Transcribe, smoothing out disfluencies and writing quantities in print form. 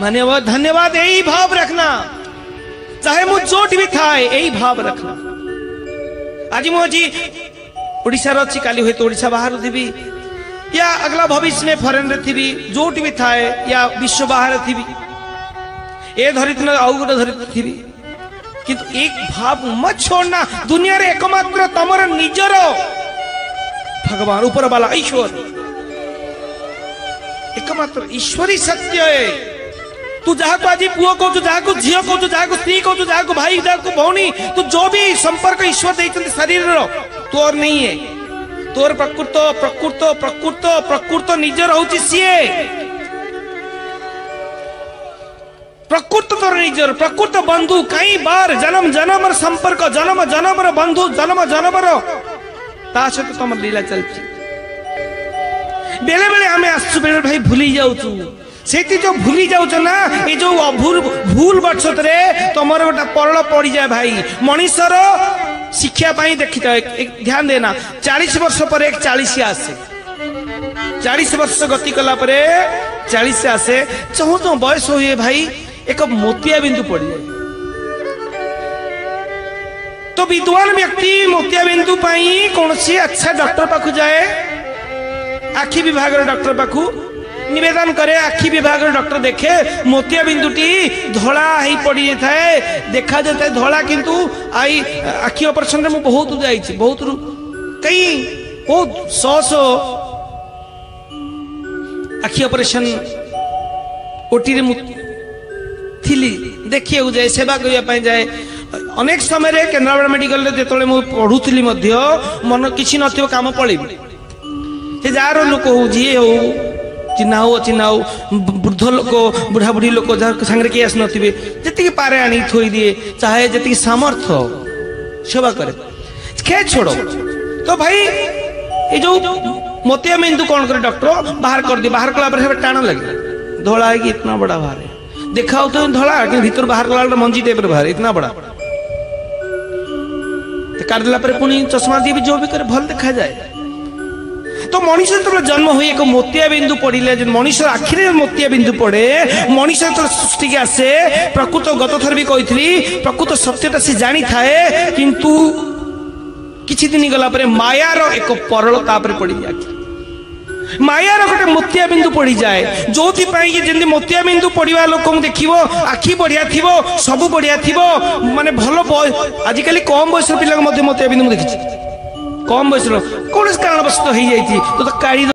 धन्यवाद धन्यवाद यही भाव रखना, चाहे मु जोट भी थाए यही भाव रखना। आज मुझे ओडिशा अच्छी काली हुए तो ओडिशा बाहर थी या अगला भविष्य में फॉरेन रे थी, जोट भी थाए या विश्व बाहर थी ए धरित्री आउ गोटे धरित्री थी, किंतु एक भाव मत छोड़ना। दुनिया रे एकमात्र तमर निजर भगवान ऊपर वाला ईश्वर, एकमात्र ईश्वरी सत्य है। तू जहाँ को आज पुओ कहू, जहाँ को झील कहू, जहाँ को स्त्री कहू, जहाँ को भाई, जहाँ को भौणी, तू जो भी संपर्क ईश्वर देते शरीर तोर नहीं है। तोर प्रकृत प्रकृत प्रकृत प्रकृत निजर हूँ सीए, प्रकृत तोर निजर प्रकृत बंधु। कई बार जन्म जन्म संपर्क, जन्म जन्म बंधु, जन्म जन्म सहित तुम लीला चलती। बेले बेले आम आसु बेले भाई भूली जाऊँ से जो भूली जाऊँ ना, ये जो भूल बचत रे तुमर गोटा परल पड़ जाए भाई। मनीषर शिक्षा देखी ध्यान देना, 40 वर्ष पर एक 40 आसे, 40 वर्ष गति कला 40 आसे। चाहू चाहू बयस हुए भाई एक मोतिया बिंदु पड़ जाए। तो विद्वान व्यक्ति मोतिया बिंदु कौन सी अच्छा डॉक्टर पाखु जाए, आखि विभाग डॉक्टर पाखु निवेदन करे, आखि विभाग डॉक्टर देखे मोतिया बिंदुटी धला ही पड़ी थाए, देखा जाता है धला, किंतु आई आखि ऑपरेशन में बहुत जाइए, बहुत कई बहुत 100 आखि ऑपरेशन ओटी रे थी देखिए जाए, सेवा करने जाए। अनेक समय रे केन्द्रापड़ा मेडिकल रे जेतले मु पढुथली मध्य मन किछि नथियो काम पळेबी, से जार लोक हो जी हो चिन्हा हो अचिन्हा हो, वृद्ध लोक बुढ़ा बुढ़ी लोक सांगे किए आसने जी पारे आनी थोई दिए, चाहे जी सामर्थ्य सेवा करे खे छोड़ो। तो भाई ये जो मोतिया बिंदु कौन करे डॉक्टर बाहर कर दिए, बाहर कला टाण लगे, धोला है कि इतना बड़ा बाहर है, देखा तो धोला कि भीतर बाहर कला मंजी टाइप बाहर इतना बड़ा, काट देला पुणी चश्मा दिए भी जो भी करे भल देखा जाए। तो मनीष जो जन्म हुए एक मोतिया बिंदु पड़े, मनीष आखिरे मोतिया बिंदु पड़े, मनीष जो सृष्टि के आसे प्रकृत गत थर भी कही प्रकृत सत्यटा से जानी थाए, किंतु किछि दिन गला परे मायार एक परल तापर पड़ जाए, मायार गोटे मोतिया बिंदु पड़ जाए, जो जमी मोतिया बिंदु पड़ा लोक देखो आखि बढ़िया थी, सब बढ़िया थी, माने भल आजिकल कम बयस पिला मोतिया बिंदु देखी, कम बयस कौन कारणवश तो काढ़ी